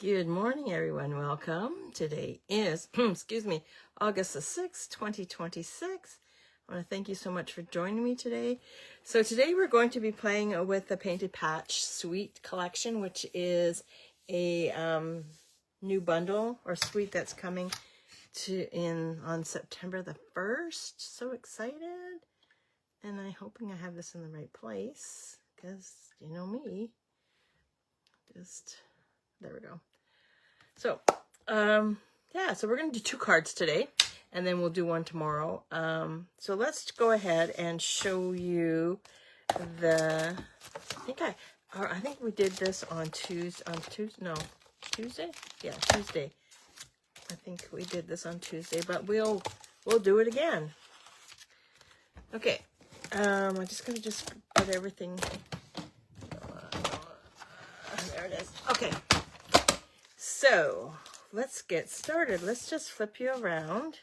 Good morning, everyone. Welcome. Today is, excuse me, August the 6th, 2026. I want to thank you so much for joining me today. So today we're going to be playing with the Painted Patch Suite collection, which is a new bundle or suite that's coming on September the 1st. So excited. And I'm hoping I have this in the right place because you know me. There we go. So, yeah, so we're going to do 2 cards today, and then we'll do 1 tomorrow. So let's go ahead and show you I think we did this on Tuesday. Yeah, Tuesday. I think we did this on Tuesday, but we'll do it again. Okay. I'm just going to put everything. There it is. Okay. So let's get started. Let's just flip you around.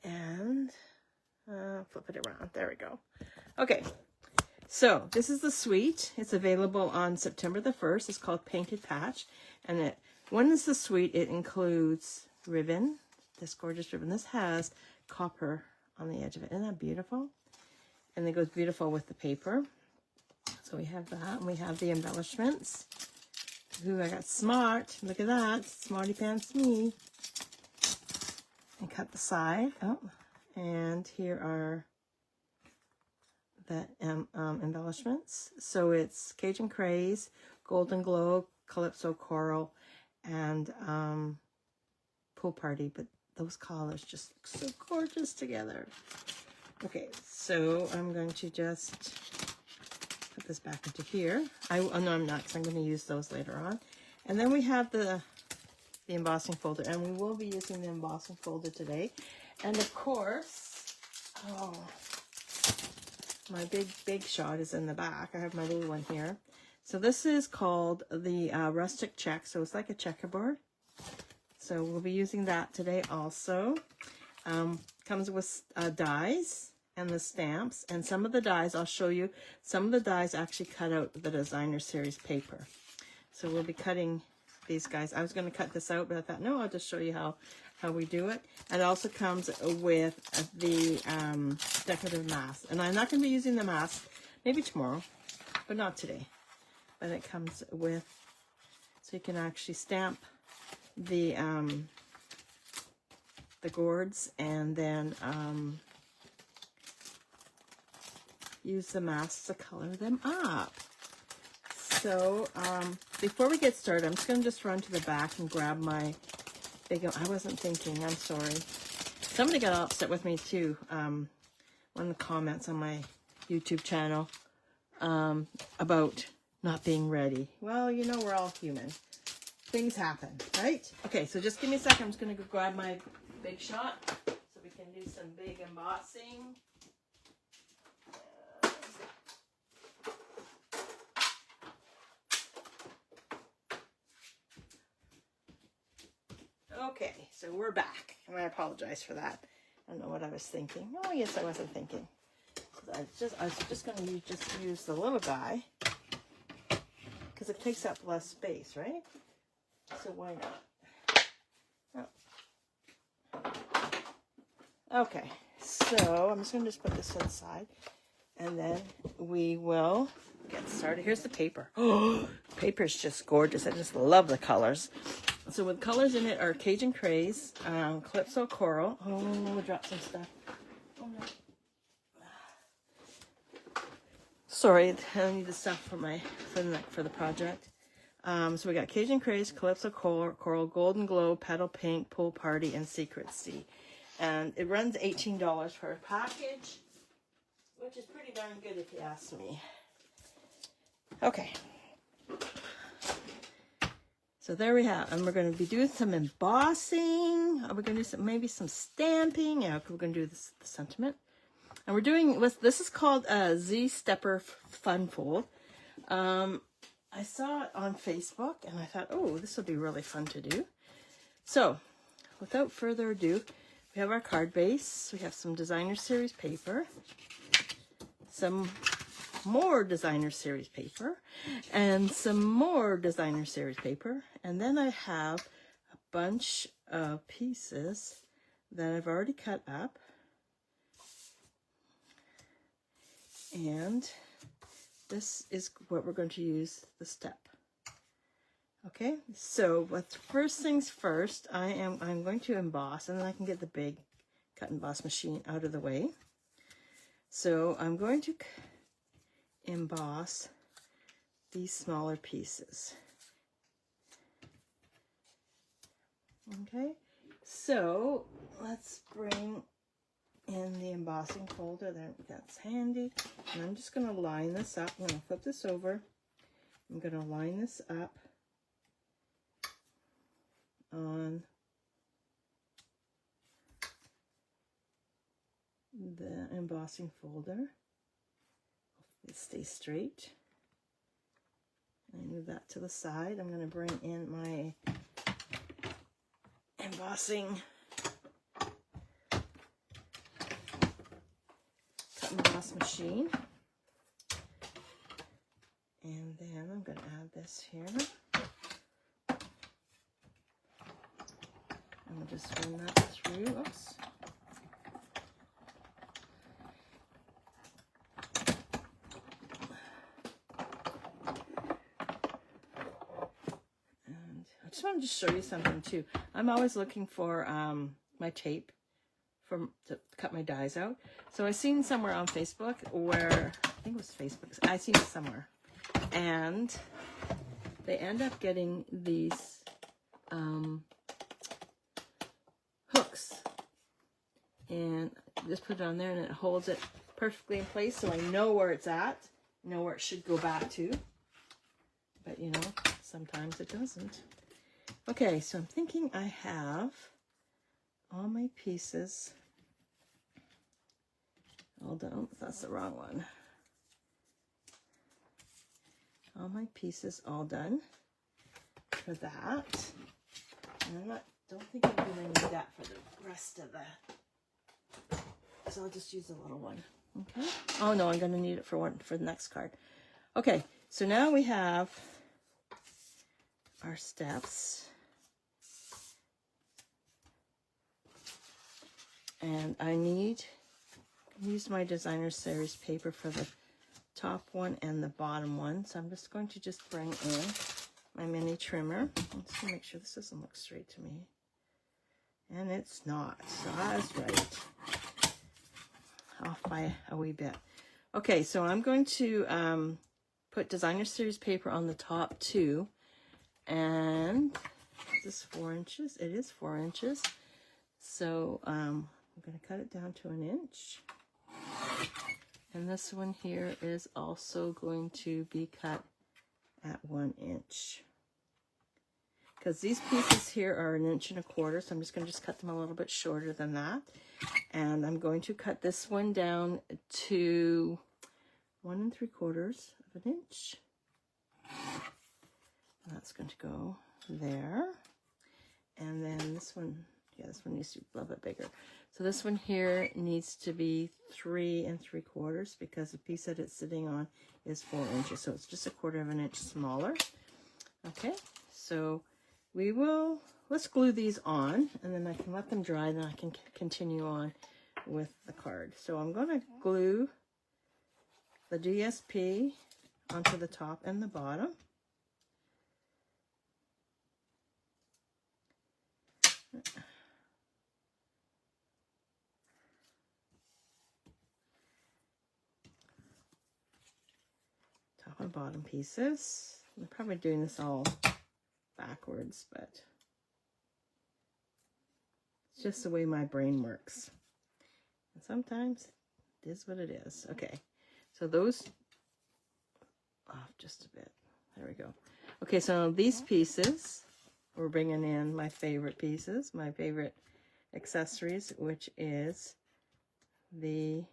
And flip it around. There we go. Okay. So this is the suite. It's available on September the 1st. It's called Painted Patch. And when is the suite, it includes ribbon. This gorgeous ribbon. This has copper on the edge of it. Isn't that beautiful? And it goes beautiful with the paper. So we have that, and we have the embellishments. Ooh, I got smart. Look at that. Smarty pants me. And cut the side. Oh, and here are the embellishments. So it's Cajun Craze, Golden Glow, Calypso Coral, and Pool Party. But those colors just look so gorgeous together. Okay, so I'm going to just put this back into here. No, I'm not, because I'm going to use those later on. And then we have the embossing folder, and we will be using the embossing folder today. And of course, my big shot is in the back. I have my little one here. So this is called the rustic check. So it's like a checkerboard. So we'll be using that today also. Comes with dies and the stamps, and some of the dies, I'll show you, some of the dies actually cut out the designer series paper. So we'll be cutting these guys. I was going to cut this out, but I thought, no, I'll just show you how we do it. And it also comes with the decorative mask. And I'm not going to be using the mask, maybe tomorrow, but not today. But it comes with, so you can actually stamp the gourds, and then use the masks to color them up. So before we get started, I'm just going to run to the back and grab my big, I wasn't thinking, I'm sorry. Somebody got upset with me too, one of the comments on my YouTube channel about not being ready. Well, you know, we're all human. Things happen, right? Okay, so just give me a second. I'm just going to go grab my big shot so we can do some big embossing. Okay, so we're back, and I apologize for that. I don't know what I was thinking. Oh, yes, I wasn't thinking. I was just going to use the little guy because it takes up less space, right? So why not? Oh. Okay, so I'm just going to put this to the side, and then we will get started. Here's the paper. Oh, paper is just gorgeous. I just love the colors. So with colors in it are Cajun Craze, Calypso Coral. Oh, we'll drop some stuff. Oh, no. Sorry, I need the stuff for the project. So we got Cajun Craze, Calypso Coral, Golden Glow, Petal Pink, Pool Party, and Secret Sea. And it runs $18 for a package, which is pretty darn good if you ask me. Okay. So there we have, and we're going to be doing some embossing. We're going to do maybe some stamping. Yeah, we're going to do the sentiment. And we're doing, this is called a Z-Stepper Fun Fold. I saw it on Facebook, and I thought, oh, this will be really fun to do. So, without further ado, we have our card base. We have some designer series paper, some more designer series paper and some more designer series paper. And then I have a bunch of pieces that I've already cut up. And this is what we're going to use the step. Okay, so first things first, I'm going to emboss, and then I can get the big cut and emboss machine out of the way. So I'm going to emboss these smaller pieces. Okay, so let's bring in the embossing folder. That's handy. And I'm just going to line this up. I'm going to flip this over. I'm going to line this up on the embossing folder. It stays straight. I move that to the side. I'm going to bring in my embossing cut and emboss machine. And then I'm going to add this here. And we'll just run that through. Oops. And I just wanted to show you something too. I'm always looking for my tape to cut my dies out. So I seen somewhere on Facebook where, I think it was Facebook, I seen it somewhere. And they end up getting these hooks, and just put it on there and it holds it perfectly in place, so I know where it's at, know where it should go back to. But you know, sometimes it doesn't. Okay, so I'm thinking I have all my pieces all done. That's the wrong one. All my pieces all done for that. And I don't think I'm going to need that for the rest of that. So I'll just use a little one. Okay. Oh no, I'm going to need it for the next card. Okay, so now we have our steps. And I use my designer series paper for the top one and the bottom one. So I'm just going to bring in my mini trimmer. Let's make sure this doesn't look straight to me. And it's not, so I was right. Off by a wee bit. Okay, so I'm going to put designer series paper on the top too. And is this 4 inches? It is 4 inches. So I'm going to cut it down to 1 inch. And this one here is also going to be cut at 1 inch. Because these pieces here are 1 1/4 inches, so I'm just going to cut them a little bit shorter than that. And I'm going to cut this one down to 1 3/4 inch. And that's going to go there. And then this one, yeah, this one needs to be a little bit bigger. So this one here needs to be 3 3/4 because the piece that it's sitting on is 4 inches. So it's just 1/4 inch smaller. Okay, so let's glue these on, and then I can let them dry, and then I can continue on with the card. So I'm going to glue the DSP onto the top and the bottom. Top and bottom pieces. I'm probably doing this all backwards, but it's just the way my brain works. And sometimes it is what it is. Okay, so those off just a bit. There we go. Okay, so these pieces, we're bringing in my favorite pieces, my favorite accessories, which is the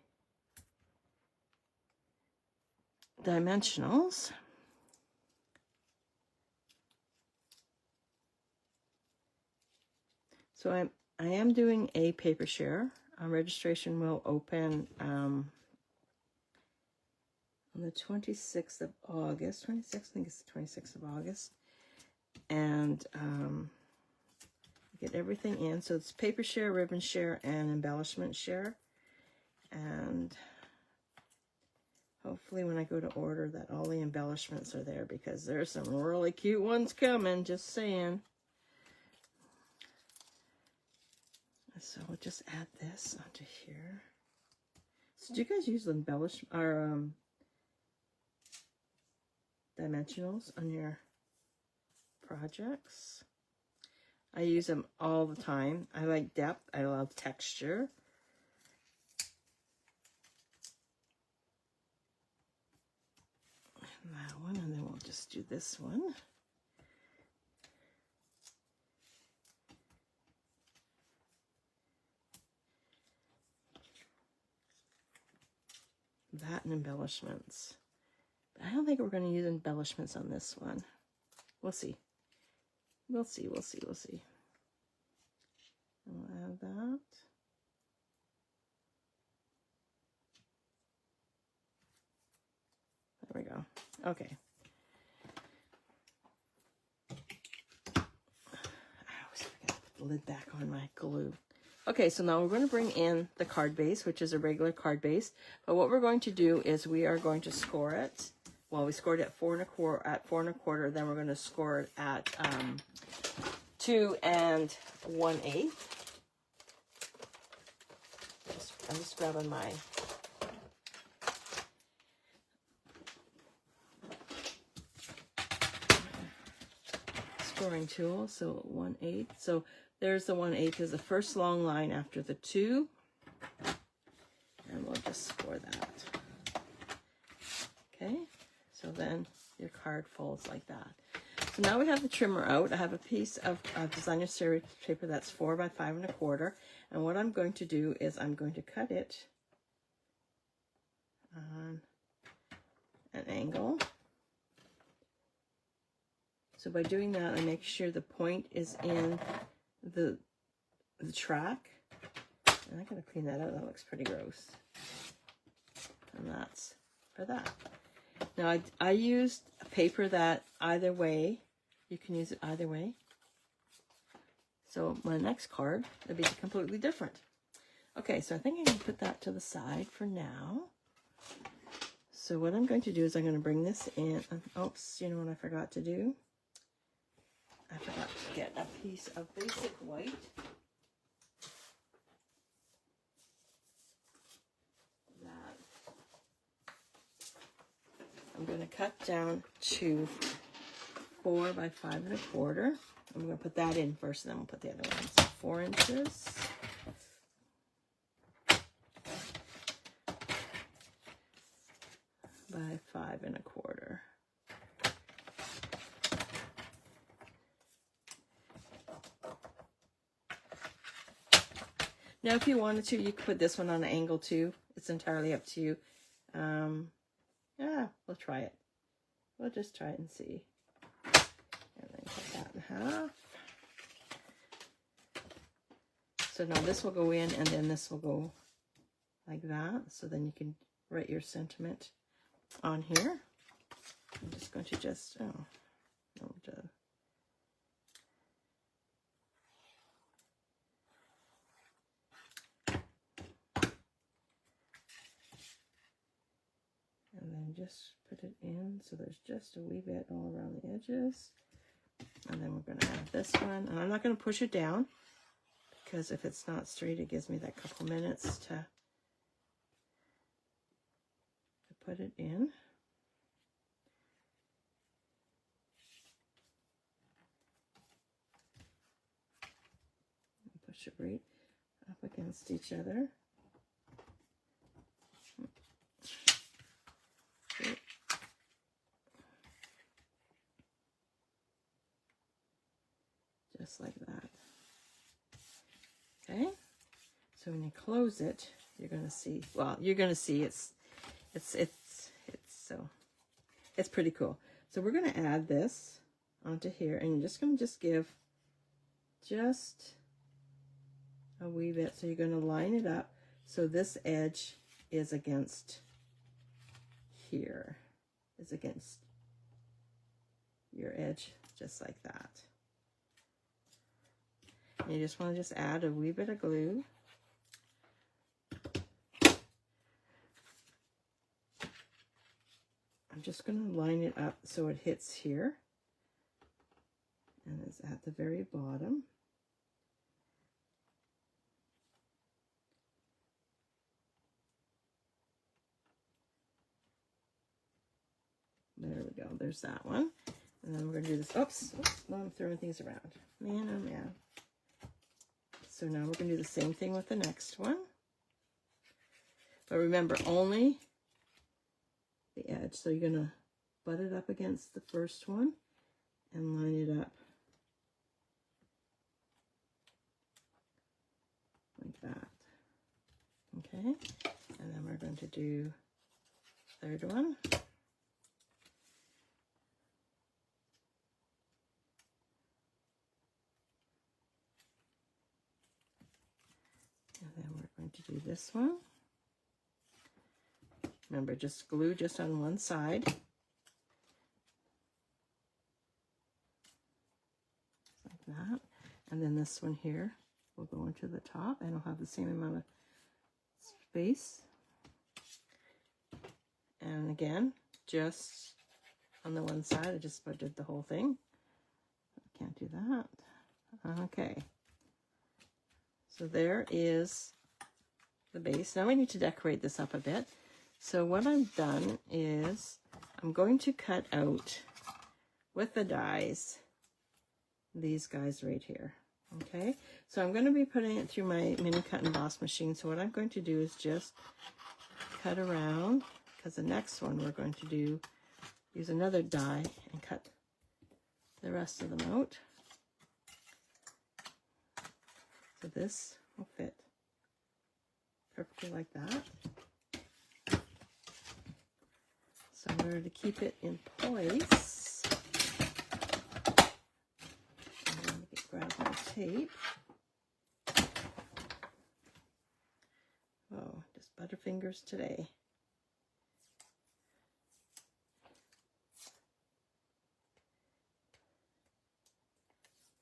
dimensionals. So I am doing a paper share. Registration will open on the 26th of August. 26th, I think it's the 26th of August. And get everything in. So it's paper share, ribbon share, and embellishment share. And hopefully when I go to order that all the embellishments are there, because there's some really cute ones coming, just saying. So we'll just add this onto here. So do you guys use embellish or dimensionals on your projects? I use them all the time. I like depth. I love texture. And that one, and then we'll just do this one. That and embellishments. But I don't think we're going to use embellishments on this one. We'll see. We'll see. We'll see. We'll see. We'll add that. There we go. Okay. I always forget to put the lid back on my glue. Okay, so now we're going to bring in the card base, which is a regular card base. But what we're going to do is we are going to score it. Well, we scored it at 4 1/4. Then we're going to score it at 2 1/8. I'm just grabbing my scoring tool. So 1/8. So there's the 1/8 is the first long line after the 2. And we'll just score that. Okay, so then your card folds like that. So now we have the trimmer out. I have a piece of designer series paper that's 4 by 5 1/4. And what I'm going to do is I'm going to cut it on an angle. So by doing that, I make sure the point is in the track. And I gotta clean that out. That looks pretty gross. And that's for that. Now I used a paper that either way, you can use it either way. So my next card will be completely different. Okay, so I think I can put that to the side for now. So what I'm going to do is I'm going to bring this in. Oops, you know what I forgot to do? I forgot to get a piece of basic white. That I'm going to cut down to 4 by 5 1/4. I'm going to put that in first, and then we'll put the other one. So 4 inches. By 5 1/4. Now, if you wanted to, you could put this one on an angle too. It's entirely up to you. Yeah, we'll try it. We'll just try it and see. And then cut that in half. So now this will go in, and then this will go like that. So then you can write your sentiment on here. I'm just going to just, and then just put it in. So there's just a wee bit all around the edges. And then we're going to add this one. And I'm not going to push it down, because if it's not straight, it gives me that couple minutes to put it in. And push it right up against each other. Just like that. Okay, so when you close it, you're going to see, well, you're going to see it's pretty cool. So we're going to add this onto here, and you're just going to give just a wee bit. So you're going to line it up so this edge is against here is against your edge, just like that. And you just want to just add a wee bit of glue. I'm just going to line it up so it hits here. And it's at the very bottom. There we go. There's that one. And then we're going to do this. Oops. No, I'm throwing things around. Man, oh man. So now we're going to do the same thing with the next one. But remember, only the edge. So you're going to butt it up against the first one and line it up like that. Okay. And then we're going to do the third one. And then we're going to do this one. Remember, just glue just on one side. Like that. And then this one here will go into the top, and it'll have the same amount of space. And again, just on the one side, I just did the whole thing. I can't do that. Okay. So there is the base. Now we need to decorate this up a bit. So what I've done is I'm going to cut out with the dies these guys right here. Okay, so I'm going to be putting it through my mini cut and emboss machine. So what I'm going to do is just cut around, because the next one we're going to do, use another die and cut the rest of them out. So this will fit perfectly like that. So in order to keep it in place, I'm going to grab my tape. Oh, just butterfingers today.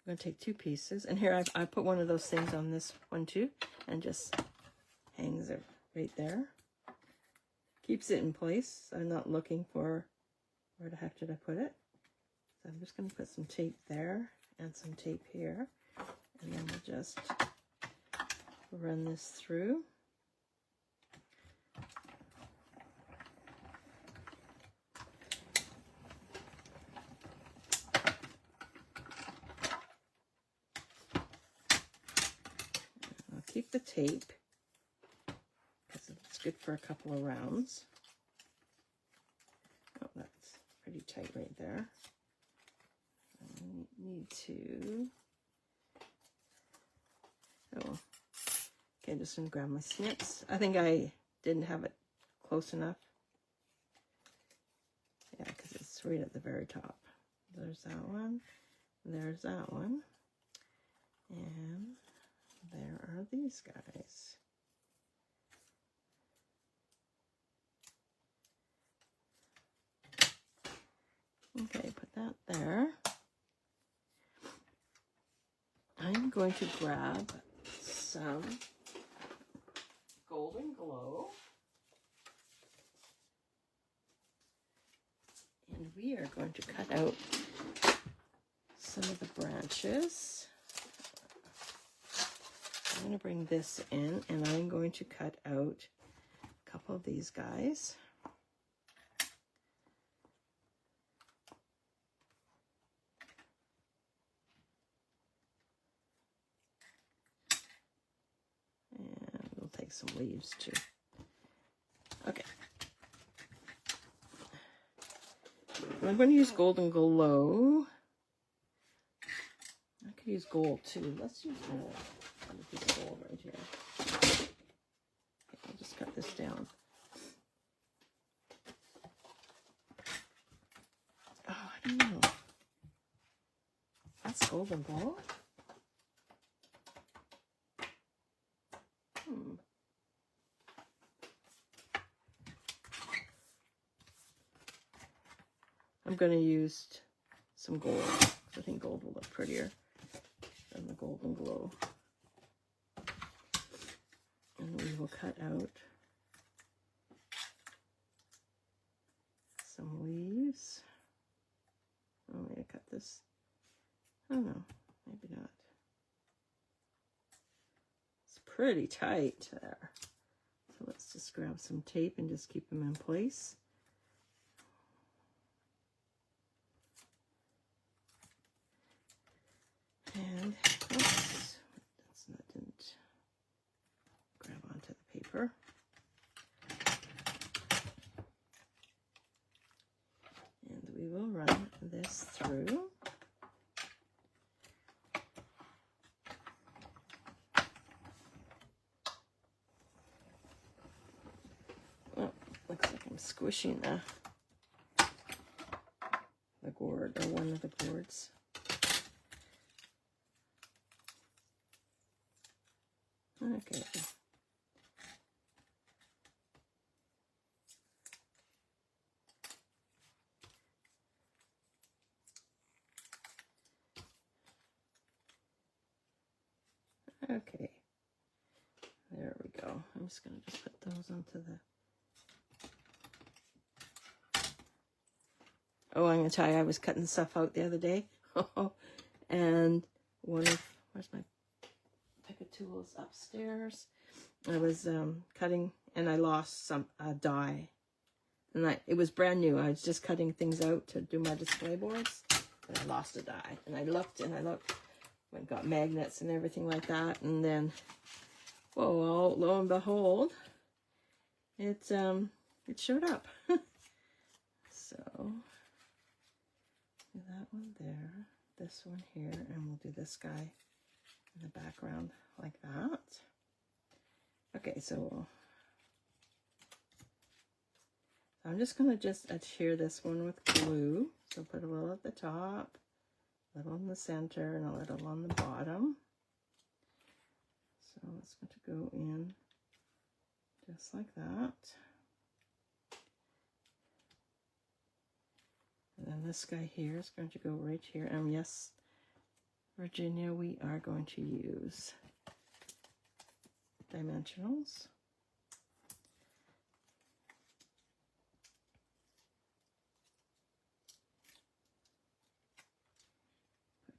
I'm going to take two pieces, and here I put one of those things on this one too, and just hangs it right there. Keeps it in place. I'm not looking for where the heck did I put it. So I'm just going to put some tape there and some tape here, and then we'll just run this through. Keep the tape because it's good for a couple of rounds. Oh, that's pretty tight right there. I need to. Oh, okay. Just gonna grab my snips. I think I didn't have it close enough. Yeah, because it's right at the very top. There's that one. There's that one. And there are these guys. Okay, put that there. I'm going to grab some Golden Glow. And we are going to cut out some of the branches. I'm going to bring this in, and I'm going to cut out a couple of these guys. And we'll take some leaves too. Okay. I'm going to use Golden Glow. I could use gold too. Let's use gold. A piece of gold right here. Okay, I'll just cut this down. Oh, I don't know. That's Golden Glow. going to use some gold. I think gold will look prettier than the golden glow. And we will cut out some leaves. I'm going to cut this. Oh no, maybe not. It's pretty tight there. So let's just grab some tape and just keep them in place. And oops, that didn't grab onto the paper. And we will run this through. Oh, looks like I'm squishing the gourd, or one of the gourds. Okay. Okay. There we go. I'm just going to just put those onto the... Oh, I'm going to tell you, I was cutting stuff out the other day. And one of... Where's my pick of tools? Upstairs. I was cutting, and I lost some die. And it was brand new. I was just cutting things out to do my display boards. And I lost a die. And I looked and I looked. Went got magnets and everything like that. And then, whoa, lo and behold, it showed up. So, do that one there. This one here. And we'll do this guy in the background like that. Okay, so I'm just going to just adhere this one with glue. So put a little at the top, a little in the center, and a little on the bottom. So it's going to go in just like that. And then this guy here is going to go right here. And yes, Virginia, we are going to use dimensionals.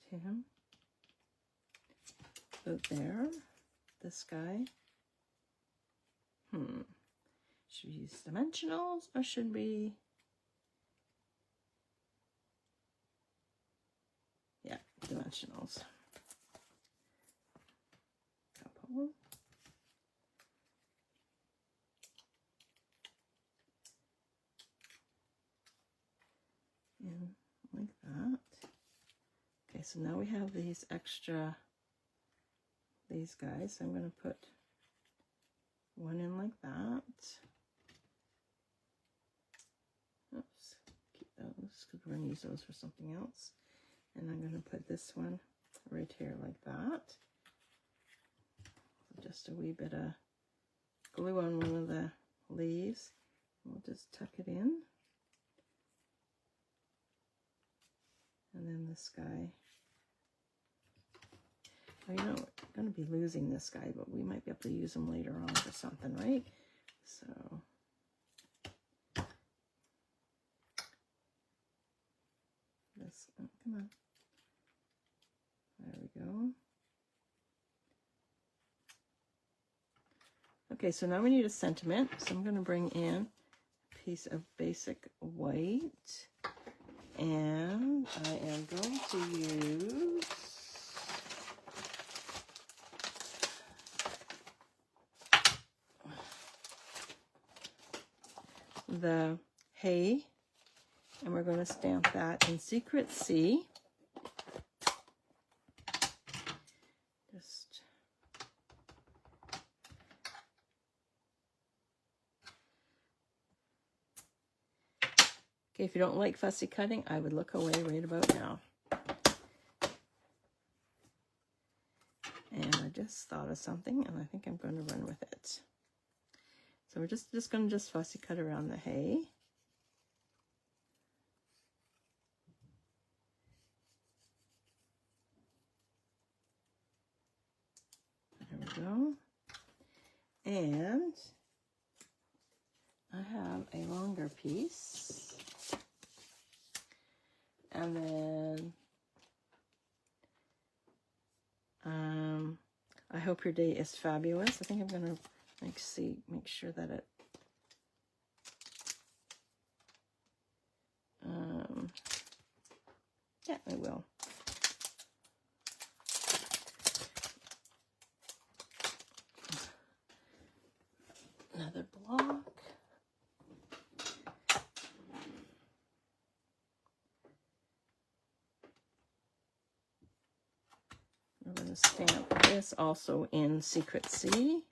Put him. So there, this guy. Should we use dimensionals or should we? Yeah, dimensionals. Couple. In like that. Okay, so now we have these extra, these guys. So I'm going to put one in like that. Oops, keep those because we're going to use those for something else. And I'm going to put this one right here like that. So just a wee bit of glue on one of the leaves. We'll just tuck it in. And then this guy. Well, you know, we're going to be losing this guy, but we might be able to use him later on for something, right? So this, oh, come on. There we go. Okay, so now we need a sentiment. So I'm going to bring in a piece of basic white. And I am going to use the hay, and we're going to stamp that in Secret C. Just okay, if you don't like fussy cutting, I would look away right about now. And I just thought of something, and I think I'm going to run with it. So we're just going to fussy cut around the hay. we go. And I have a longer piece. And then I hope your day is fabulous. I think I'm gonna make sure that it yeah, I will. Another block. I'm going to stamp this also in Secret C.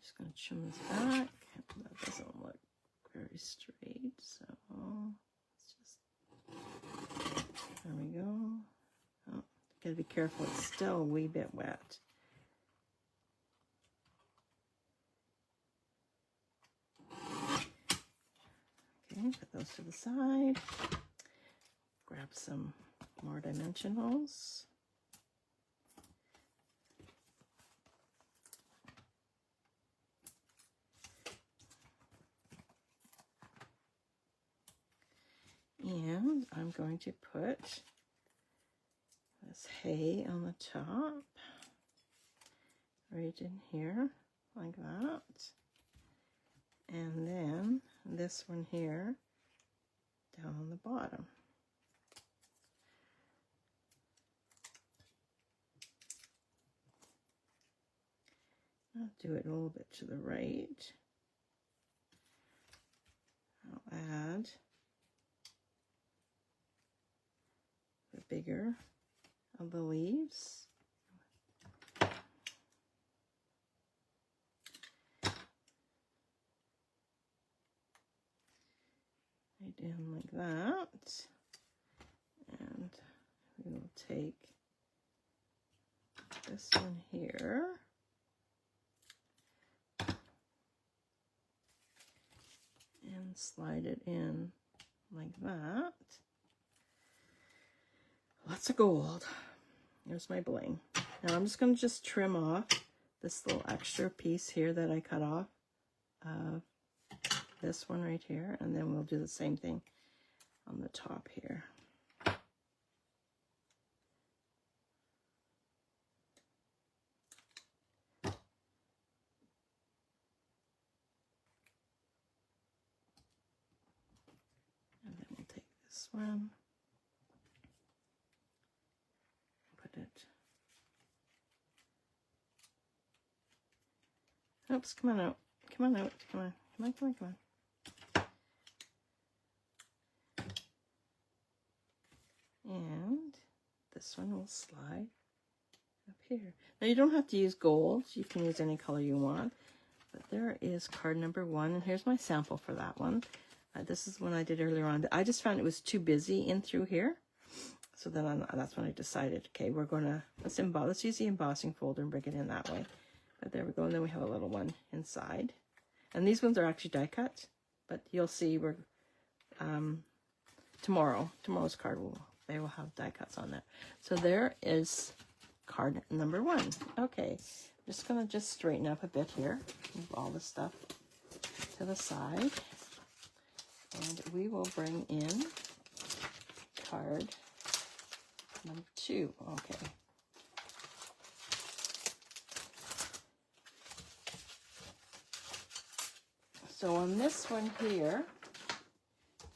Just going to trim this back. That doesn't look very straight, so let's just, there we go. Oh, gotta be careful, it's still a wee bit wet. Okay, put those to the side. Grab some more dimensionals. And I'm going to put this hay on the top, right in here, like that. And then this one here, down on the bottom. I'll do it a little bit to the right. I'll add the bigger of the leaves. Right in like that. And we will take this one here. And slide it in like that. Lots of gold. Here's my bling. Now I'm just going to just trim off this little extra piece here that I cut off of this one right here, and then we'll do the same thing on the top here. And then we'll take this one, put it, oops, come on out, come on out, come on, come on, come on, come on. And this one will slide up here. Now you don't have to use gold, you can use any color you want, but there is card number 1, and here's my sample for that one. This is one I did earlier on. I just found it was too busy in through here, so then that's when I decided, okay, we're gonna let's use the embossing folder and bring it in that way. But there we go, and then we have a little one inside, and these ones are actually die cut, but you'll see we're tomorrow's card they will have die cuts on there. So there is card number 1. Okay, I'm just gonna straighten up a bit here, move all the stuff to the side, and we will bring in card number 2. Okay. So on this one here,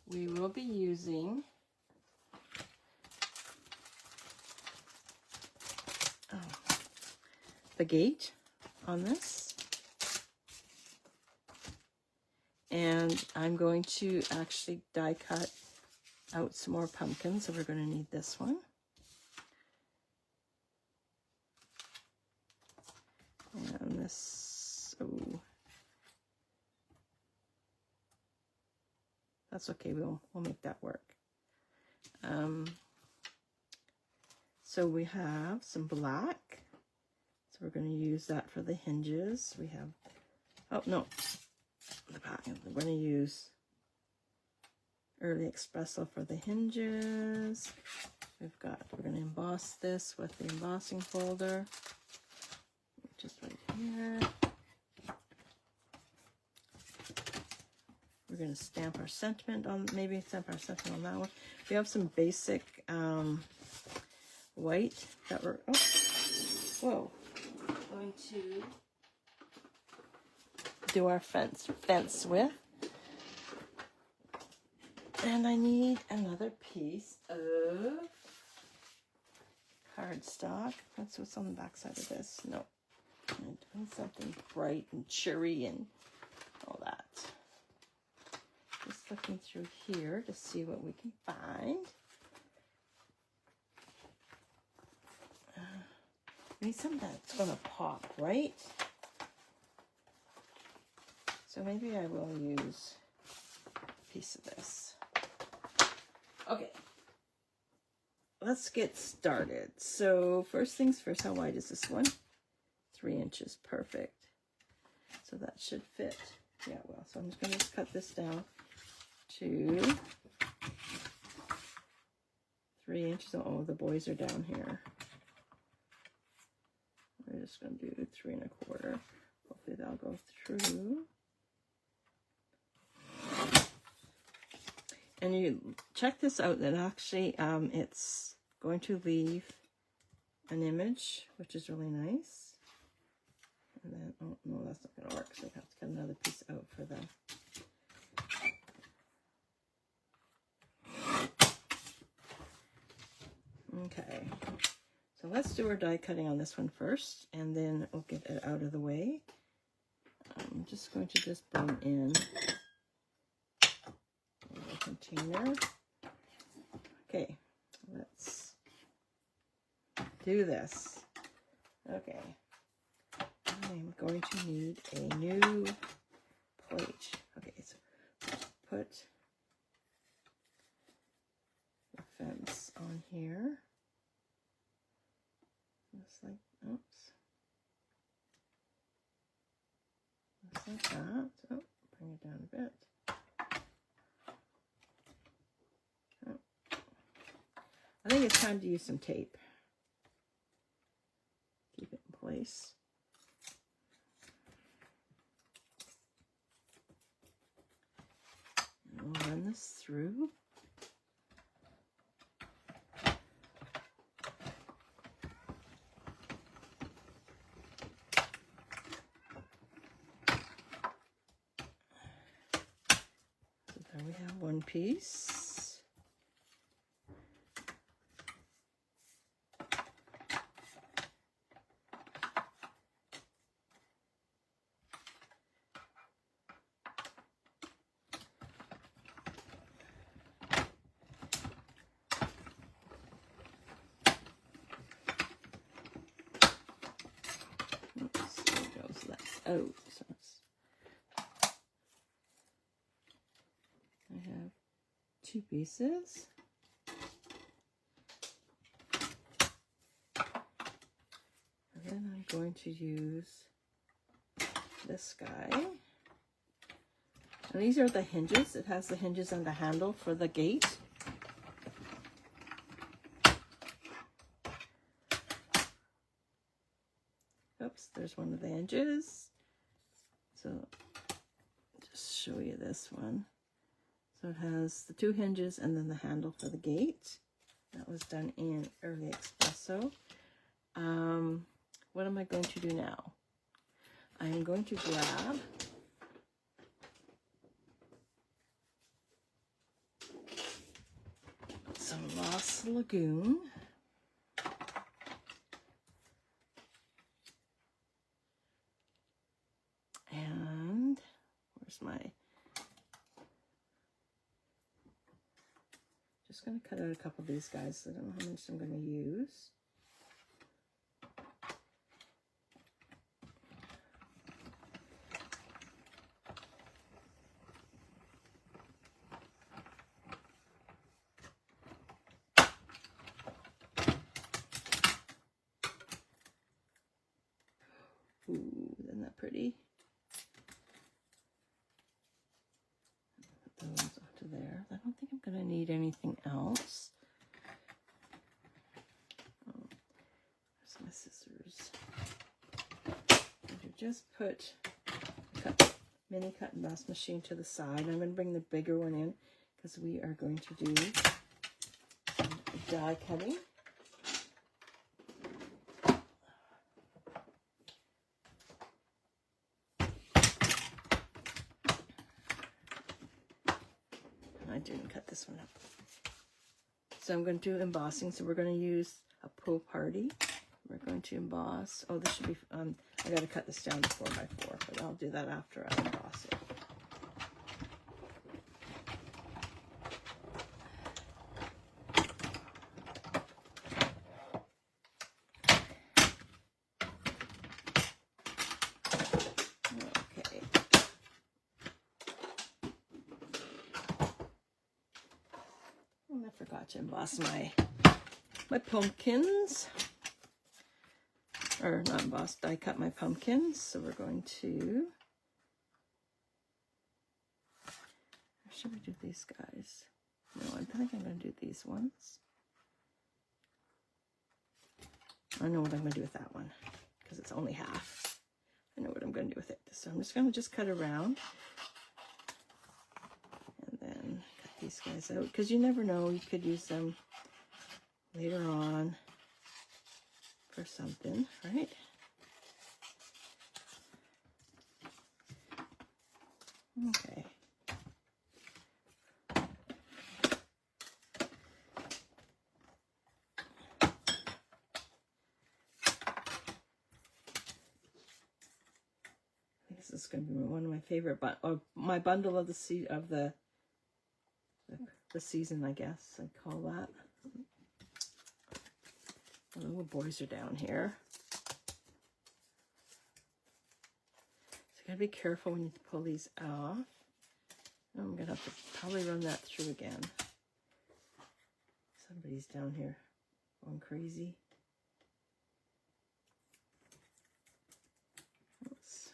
we will be using the gate on this, and I'm going to actually die cut out some more pumpkins, so we're going to need this one. And this, oh, that's okay, we'll make that work. So we have some black. So we're going to use that for the hinges. We have, oh no, the back. We're going to use Early Espresso for the hinges. We're going to emboss this with the embossing folder, just right here. We're going to stamp our sentiment on, maybe stamp our sentiment on that one. We have some basic white that we're, going to do our fence with. And I need another piece of cardstock. That's what's on the back side of this. No, I need something bright and cheery and all that. Just looking through here to see what we can find. We need something that's going to pop, right? So maybe I will use a piece of this. Okay, let's get started. So first things first, how wide is this one? 3 inches, perfect. So that should fit. Yeah, well, so I'm just going to cut this down to 3 inches. Oh, the boys are down here. We're just going to do 3 1/4. Hopefully that'll go through. And you check this out, that actually it's going to leave an image, which is really nice. And then, oh no, that's not going to work, so I have to cut another piece out for that. Okay, so let's do our die cutting on this one first, and then we'll get it out of the way. I'm just going to just bring in container. Okay, let's do this. Okay, I'm going to need a new plate. Okay, so put the fence on here. Just like, oops. Just like that. Oh, bring it down a bit. I think it's time to use some tape. Keep it in place. And we'll run this through. So there we have one piece. Oh, so I have 2 pieces. And then I'm going to use this guy. And these are the hinges. It has the hinges and the handle for the gate. Oops, there's one of the hinges. So just show you this one. So it has the 2 hinges and then the handle for the gate. That was done in Early Espresso. What am I going to do now? I am going to grab some Lost Lagoon. And where's my, just going to cut out a couple of these guys. I don't know how much I'm going to use. don't think I'm going to need anything else. Oh, there's my scissors. Just put mini cut and emboss machine to the side. I'm going to bring the bigger one in because we are going to do some die cutting. I didn't cut this one up. So I'm going to do embossing. So we're going to use a pool party. We're going to emboss. Oh, this should be, I got to cut this down to 4x4, but I'll do that after I emboss it. Okay. And I forgot to emboss my pumpkins. Or not embossed, I cut my pumpkins, so we're going to, or should we do these guys? No, I think I'm going to do these ones. I know what I'm going to do with that one, because it's only half. I know what I'm going to do with it. So I'm just going to cut around, and then cut these guys out, because you never know, you could use them later on for something, right? Okay. This is going to be one of my favorite, my bundle of the season, I guess I call that. The little boys are down here. So you gotta be careful when you pull these off. I'm gonna have to probably run that through again. Somebody's down here going crazy. Oops.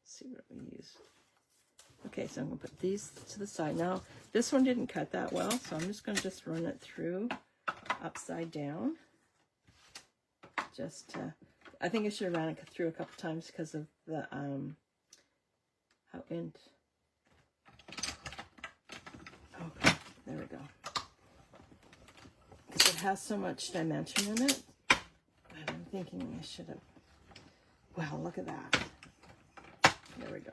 See what we use. Okay, so I'm going to put these to the side. Now, this one didn't cut that well, so I'm just going to run it through upside down. I think I should have ran it through a couple times because of the, okay, there we go. Because it has so much dimension in it, and I'm thinking I should have, wow, look at that. There we go.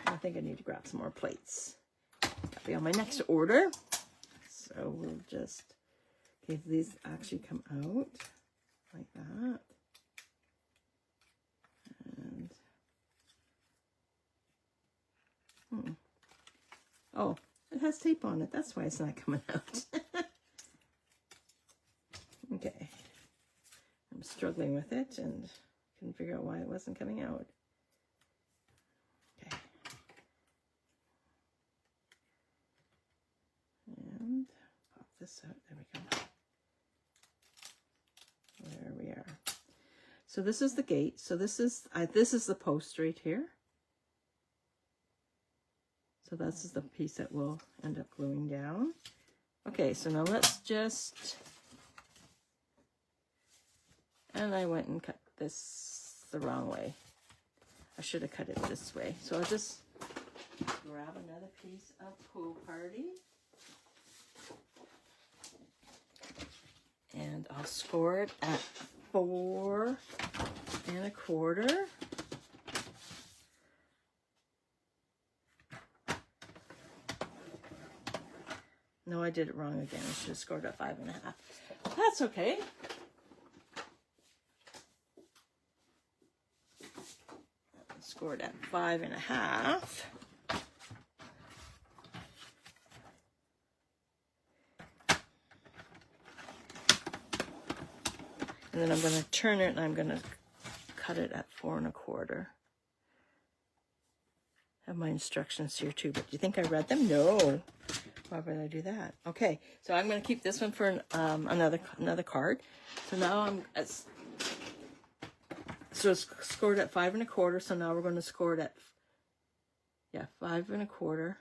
I think I need to grab some more plates. That'll be on my next order. So we'll just, okay, these actually come out like that. And, oh, it has tape on it. That's why it's not coming out. Okay. I'm struggling with it and couldn't figure out why it wasn't coming out. And pop this out. There we go. There we are. So this is the gate. So this is the post right here. So this is the piece that will end up gluing down. Okay, so now let's just, and I went and cut this the wrong way. I should have cut it this way. So I'll just grab another piece of pool party. And I'll score it at 4 1/4. No, I did it wrong again. I should have scored at 5 1/2. That's okay. Scored at 5 1/2. And then I'm going to turn it and I'm going to cut it at 4 1/4. I have my instructions here too, but do you think I read them? No. Why would I do that? Okay, so I'm going to keep this one for another card. So now it's scored at 5 1/4. So now we're going to score it at 5 1/4.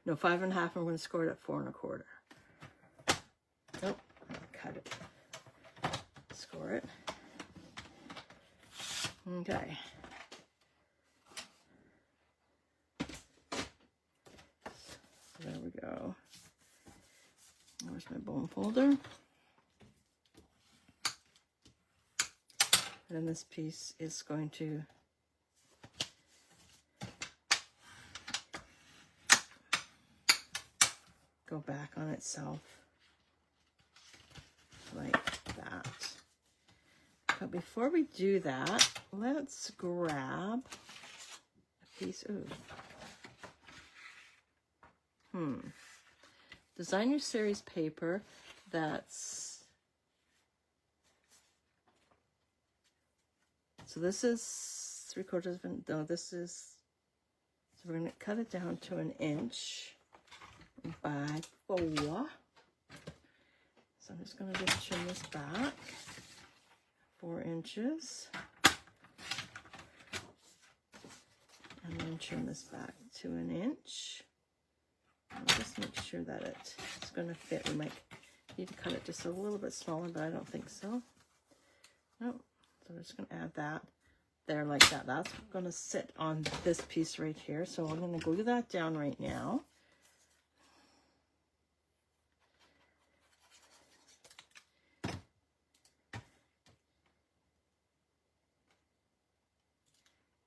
No, 5 1/2. And we're going to score it at 4 1/4. Nope, cut it. Score it. Okay. So there we go. There's my bone folder. And then this piece is going to go back on itself like that. But before we do that, let's grab a piece. Designer series paper that's, so this is 3/4 of an, no, this is, so we're going to cut it down to 1 inch by 4. So I'm just going to just trim this back 4 inches. And then trim this back to 1 inch. I'll just make sure that it's going to fit. We might need to cut it just a little bit smaller, but I don't think so. Nope. So we're just going to add that there like that. That's going to sit on this piece right here. So I'm going to glue that down right now.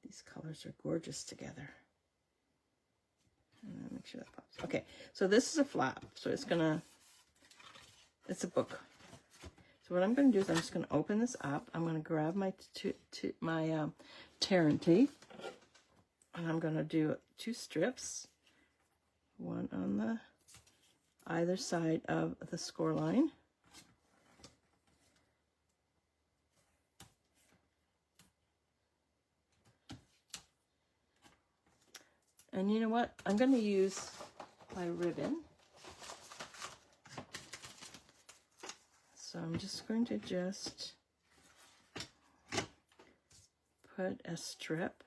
These colors are gorgeous together. And then make sure that pops. Okay, so this is a flap. So it's a book. So what I'm going to do is I'm just going to open this up. I'm going to grab my tear and tape. And I'm going to do 2 strips. One on the either side of the score line. And you know what? I'm going to use my ribbon. So I'm just going to put a strip.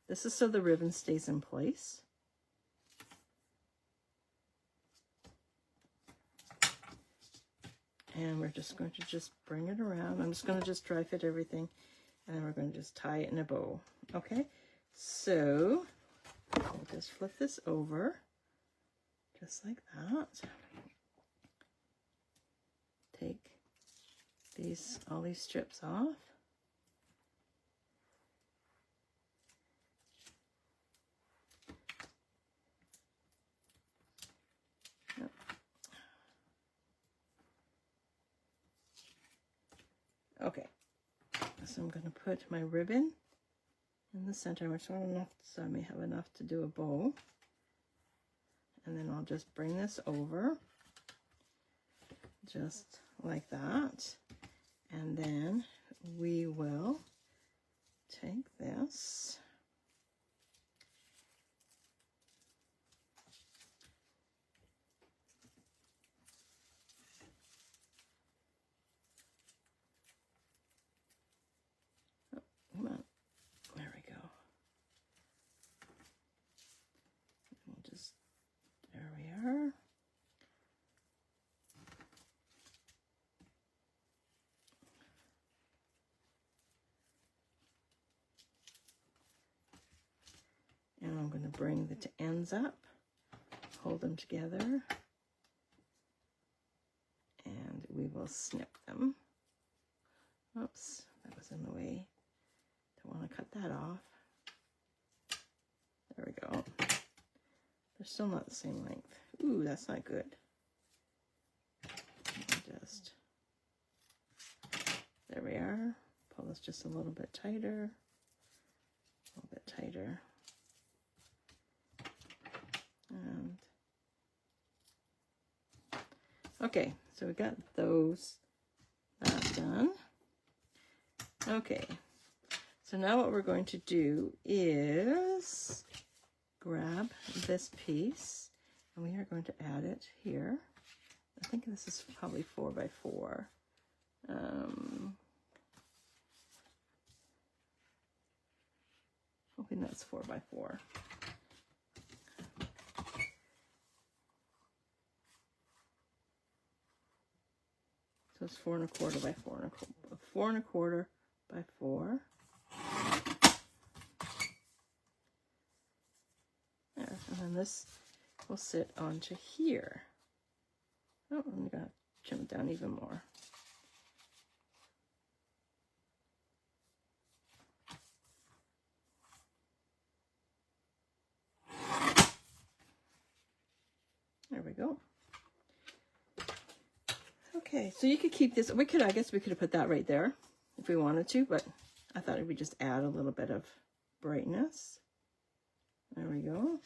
This is so the ribbon stays in place. And we're just going to just bring it around. I'm just going to just dry fit everything. And then we're going to just tie it in a bow. Okay? So I'll just flip this over, just like that. Take all these strips off. Yep. Okay, so I'm going to put my ribbon in the center, which not enough, so I may have enough to do a bow. And then I'll just bring this over, just like that. And then we will take this. Oh, come on. There we go. We'll just, there we are. And I'm going to bring the ends up, hold them together, and we will snip them. Oops, that was in the way. Don't want to cut that off. There we go. They're still not the same length. Ooh, that's not good. Just, there we are. Pull this just a little bit tighter. A little bit tighter. And okay, so we got that done. Okay, so now what we're going to do is grab this piece, and we are going to add it here. I think this is probably 4 by 4. Hoping that's 4 by 4. So it's 4 1/4 by 4 1/4, 4 1/4 by 4. There, and then this will sit onto here. Oh, I'm gonna trim it down even more. There we go. Okay, so you could keep this. I guess we could have put that right there if we wanted to, but I thought it would just add a little bit of brightness. There we go.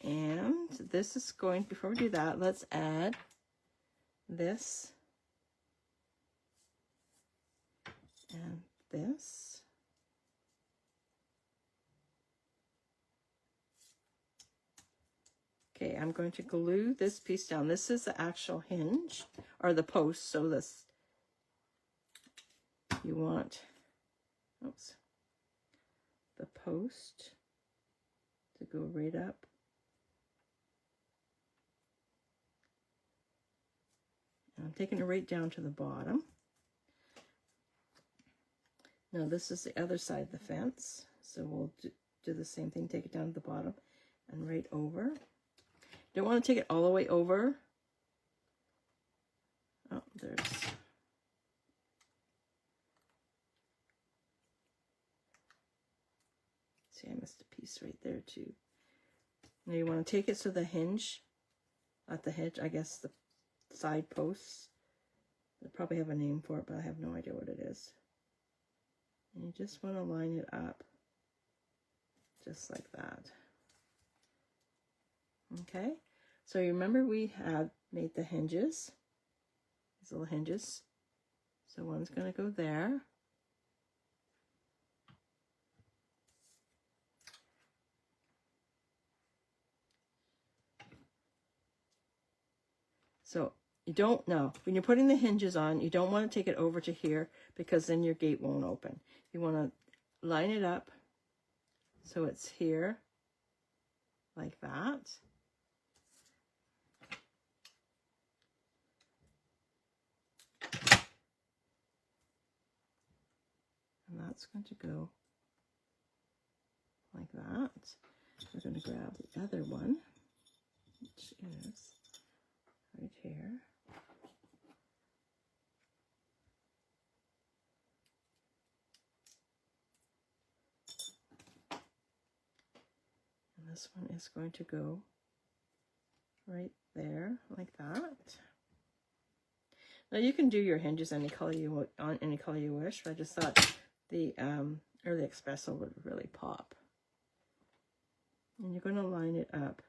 And this is going, before we do that, let's add this and this. Okay, I'm going to glue this piece down. This is the actual hinge, or the post, so this, you want, oops, the post to go right up. And I'm taking it right down to the bottom. Now this is the other side of the fence, so we'll do the same thing, take it down to the bottom and right over. Don't want to take it all the way over. Oh, there's, see, I missed a piece right there too. Now you want to take it so the hinge, not the hinge, I guess the side posts, they probably have a name for it, but I have no idea what it is. And you just want to line it up just like that. Okay, so you remember we had made the hinges, these little hinges. So one's going to go there. So you don't know, when you're putting the hinges on, you don't want to take it over to here because then your gate won't open. You want to line it up so it's here like that. And that's going to go like that. We're going to grab the other one, which is right here. And this one is going to go right there like that. Now you can do your hinges any color you want, any color you wish, but I just thought the Early Espresso would really pop. And you're going to line it up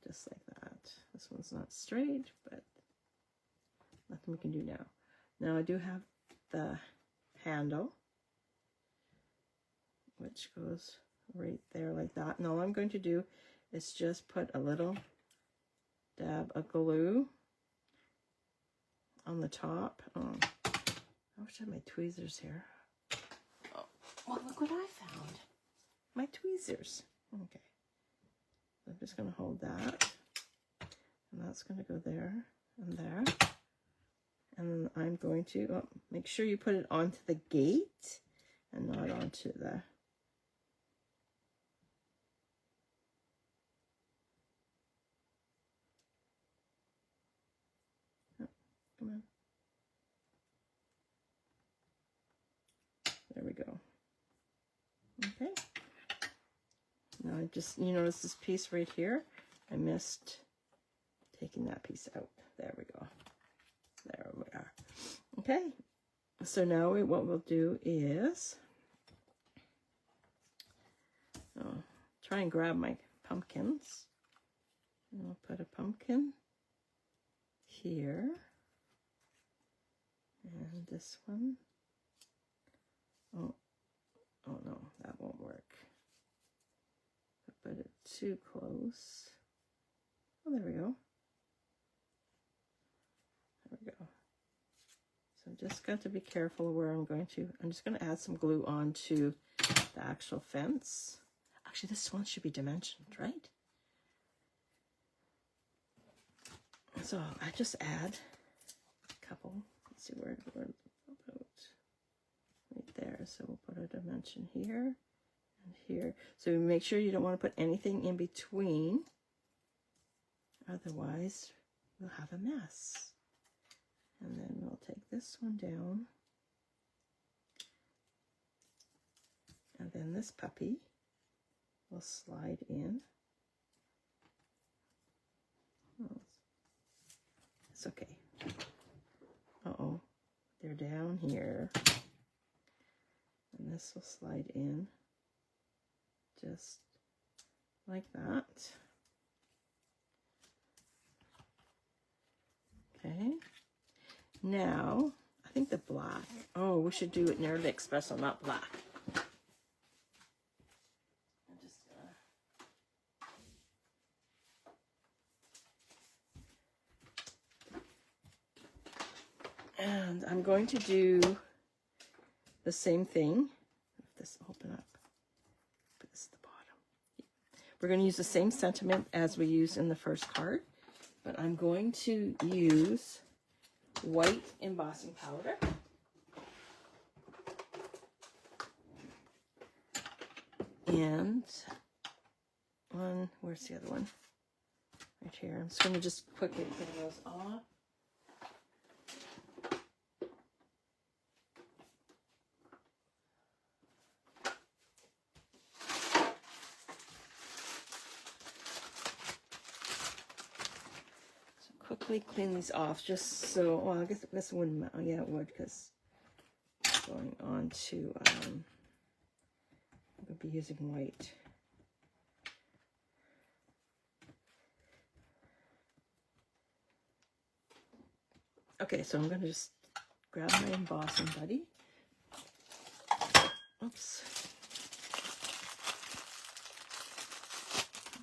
just like that. This one's not straight, but nothing we can do now. Now I do have the handle, which goes right there like that. And all I'm going to do is just put a little dab of glue on the top. Oh, I wish I had my tweezers here. Oh, well, look what I found. My tweezers. Okay. So I'm just going to hold that. And that's going to go there and there. And then I'm going to make sure you put it onto the gate and not onto the... Oh, come on. There we go. Okay. Now I just, you notice this piece right here? I missed taking that piece out. There we go. There we are. Okay. So now what we'll do is try and grab my pumpkins. And I'll put a pumpkin here. And this one. Oh, oh no, that won't work. Put it too close. Oh, there we go. There we go. So just got to be careful where I'm just going to add some glue onto the actual fence. Actually, this one should be dimensioned, right? So I just add a couple. Let's see where about right there. So we'll put a dimension here and here. So make sure you don't want to put anything in between. Otherwise, we'll have a mess. And then we'll take this one down. And then this puppy will slide in. Oh, it's okay. Uh-oh, they're down here. And this will slide in just like that. Okay. Now, I think the black. Oh, we should do it nearly espresso, not black. And I'm going to do the same thing. If this open up, put this at the bottom. We're going to use the same sentiment as we used in the first card, but I'm going to use white embossing powder. And one, where's the other one? Right here. I'm just going to just quickly clean those off. Quickly clean these off just so, well, I guess this wouldn't, yeah, it would, because it's going on to, we'll be using white. Okay, so I'm going to just grab my embossing buddy. Oops.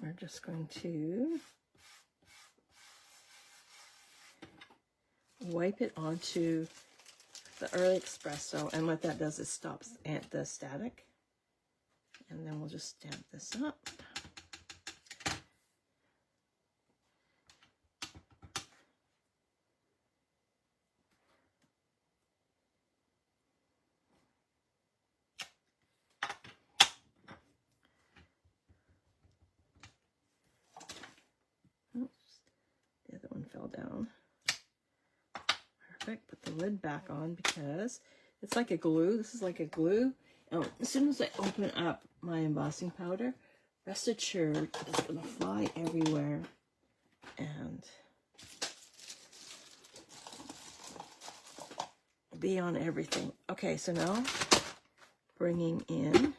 We're just going to wipe it onto the early espresso, and what that does is stops the static. And then we'll just stamp this up. Oops, the other one fell down. Perfect. Put the lid back on because it's like a glue. This is like a glue. And as soon as I open up my embossing powder, rest assured it's going to fly everywhere and be on everything. Okay, so now bringing in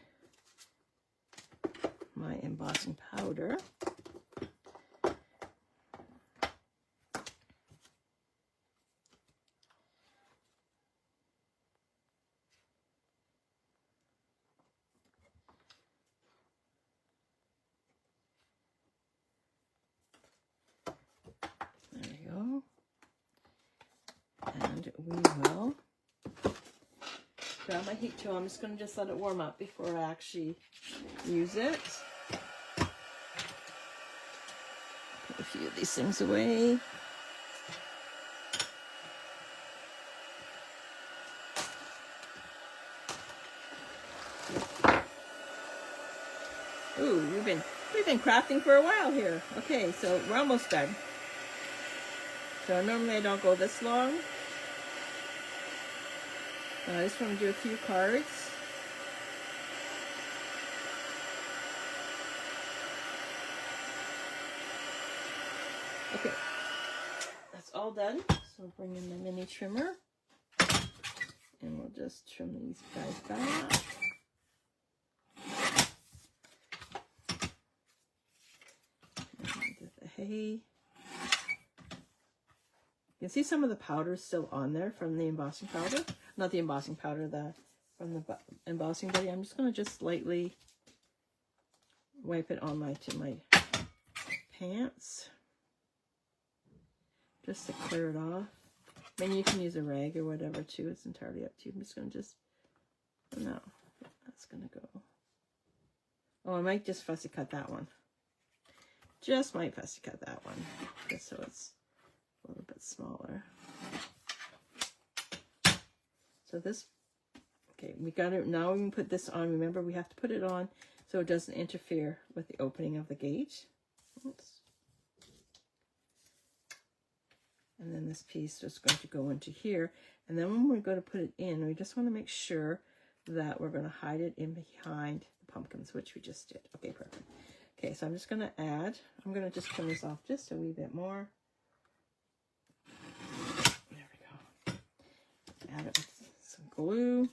my embossing powder. And we will grab my heat tool. I'm just going to just let it warm up before I actually use it. Put a few of these things away. Ooh, we've been crafting for a while here. Okay, so we're almost done. So normally I don't go this long. I just want to do a few cards. Okay, that's all done. So bring in the mini trimmer. And we'll just trim these guys back. And do the hay. You can see some of the powder still on there from the embossing powder. Not the embossing powder, from the embossing buddy. I'm just going to just lightly wipe it on my pants. Just to clear it off. I mean, you can use a rag or whatever too. It's entirely up to you. I'm just going to no, that's going to go. Oh, I might just fussy cut that one. Just might fussy cut that one. Just so it's a little bit smaller. So this, okay, we got it. Now we can put this on. Remember, we have to put it on so it doesn't interfere with the opening of the gate. Oops. And then this piece is going to go into here. And then when we're going to put it in, we just want to make sure that we're going to hide it in behind the pumpkins, which we just did. Okay, perfect. Okay, so I'm just going to add, I'm going to just turn this off just a wee bit more. There we go. Add it with some glue.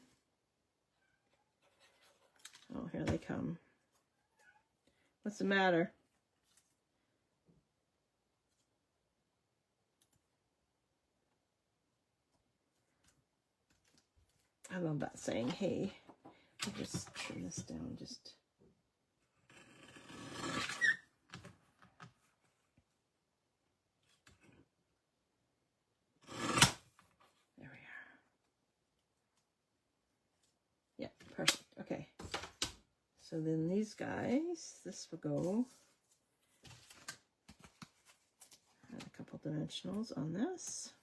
Oh, here they come. What's the matter? I love that saying, hey. I'll just trim this down just. There we are. Yeah, perfect. Okay. So then these guys, this will go. Add a couple dimensionals on this.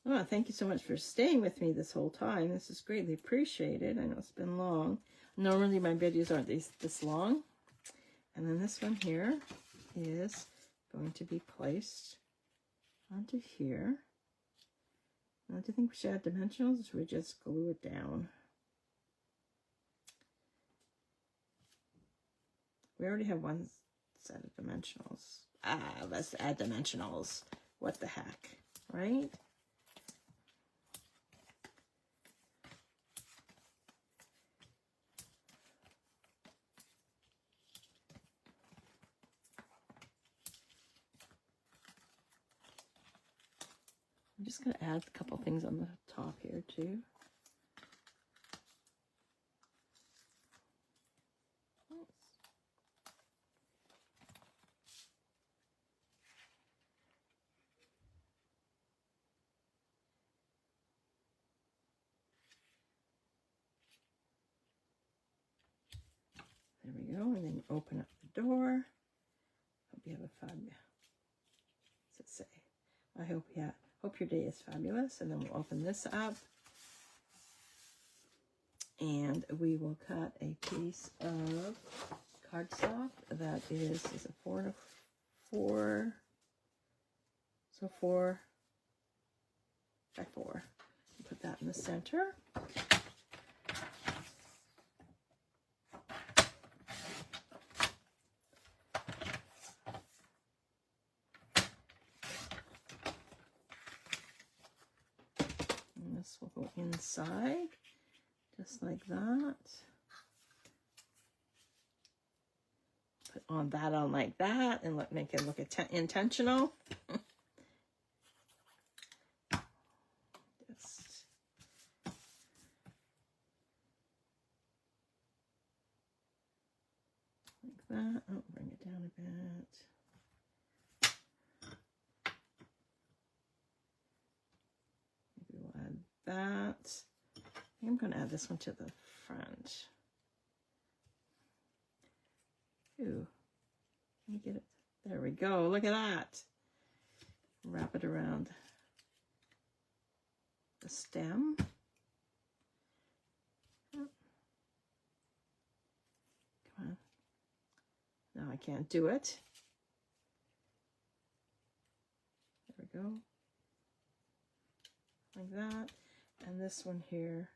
Oh, thank you so much for staying with me this whole time. This is greatly appreciated. I know it's been long. Normally my videos aren't this long. And then this one here is going to be placed onto here. Now, do you think we should add dimensionals, or should we just glue it down? We already have one set of dimensionals. Let's add dimensionals. What the heck, right? I'm just going to add a couple things on the top here too. There we go, and then you open up the door. Hope you have a fabulous. What's it say? I hope your day is fabulous. And then we'll open this up, and we will cut a piece of cardstock that is a 4 so 4 by 4. Put that in the center. This will go inside, just like that. Put on that on like that, and make it look intentional. Just like that. Oh, bring it down a bit. That. I'm going to add this one to the front. Ooh, let me get it. There we go. Look at that. Wrap it around the stem. Oh. Come on. No, I can't do it. There we go. Like that. And this one here,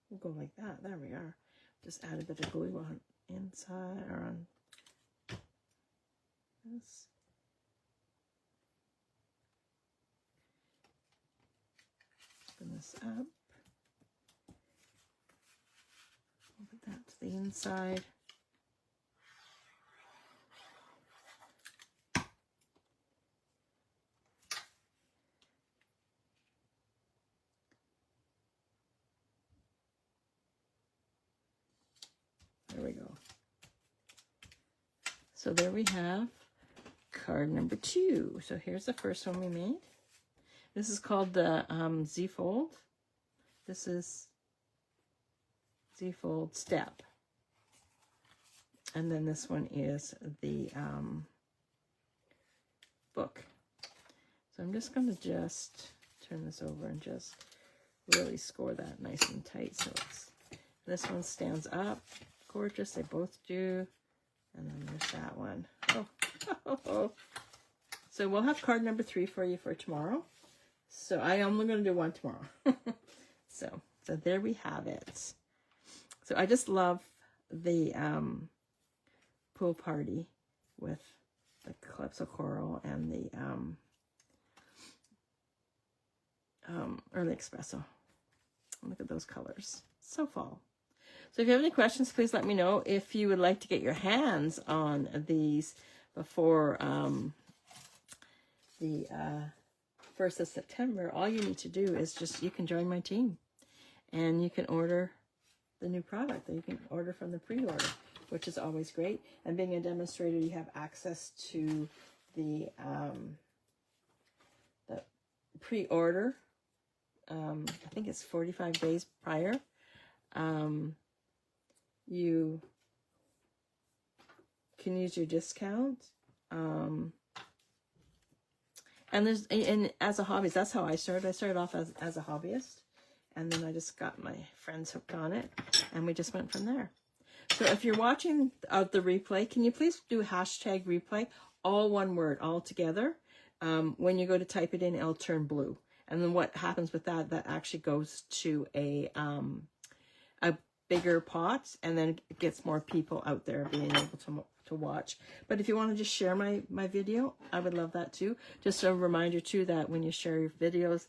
we'll go like that. There we are. Just add a bit of glue on inside, or on this. Open this up. the inside. There we go. So there we have card number 2. So here's the first one we made. This is called the Z-fold. This is Z-fold step. And then this one is the book. So I'm just going to just turn this over and just really score that nice and tight. So it's, this one stands up. Gorgeous. They both do. And then there's that one. Oh. So we'll have card number 3 for you for tomorrow. So I am only going to do one tomorrow. So there we have it. So I just love the pool party with the calypso coral and the early espresso. Look at those colors. So fall. So if you have any questions, please let me know. If you would like to get your hands on these before the 1st of September, all you need to do is you can join my team. And you can order the new product that you can order from the pre-order, which is always great. And being a demonstrator, you have access to the pre-order. I think it's 45 days prior. You can use your discount. And as a hobbyist, that's how I started. I started off as a hobbyist. And then I just got my friends hooked on it, and we just went from there. So if you're watching the replay, can you please do hashtag replay, all one word, all together? When you go to type it in, it'll turn blue. And then what happens with that actually goes to a bigger pot, and then it gets more people out there being able to watch. But if you want to just share my video, I would love that too. Just a reminder too that when you share your videos,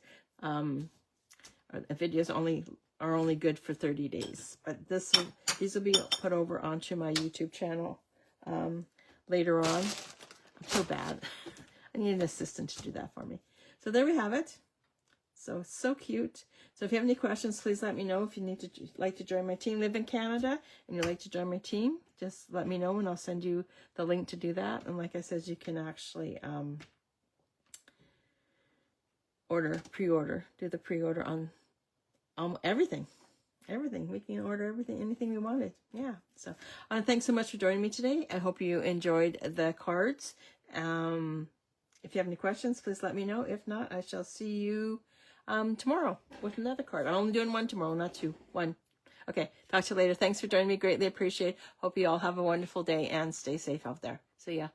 videos are only good for 30 days. But these will be put over onto my YouTube channel later on. I'm so bad. I need an assistant to do that for me. So there we have it. So cute. So if you have any questions, please let me know. If you like to join my team, live in Canada, and you'd like to join my team, just let me know and I'll send you the link to do that. And like I said, you can actually do the pre-order on everything. We can order everything, anything we wanted. Yeah. So thanks so much for joining me today. I hope you enjoyed the cards. If you have any questions, please let me know. If not, I shall see you tomorrow with another card. I'm only doing one tomorrow, not 2. 1. Okay, talk to you later. Thanks for joining me. Greatly appreciate it. Hope you all have a wonderful day and stay safe out there. See ya.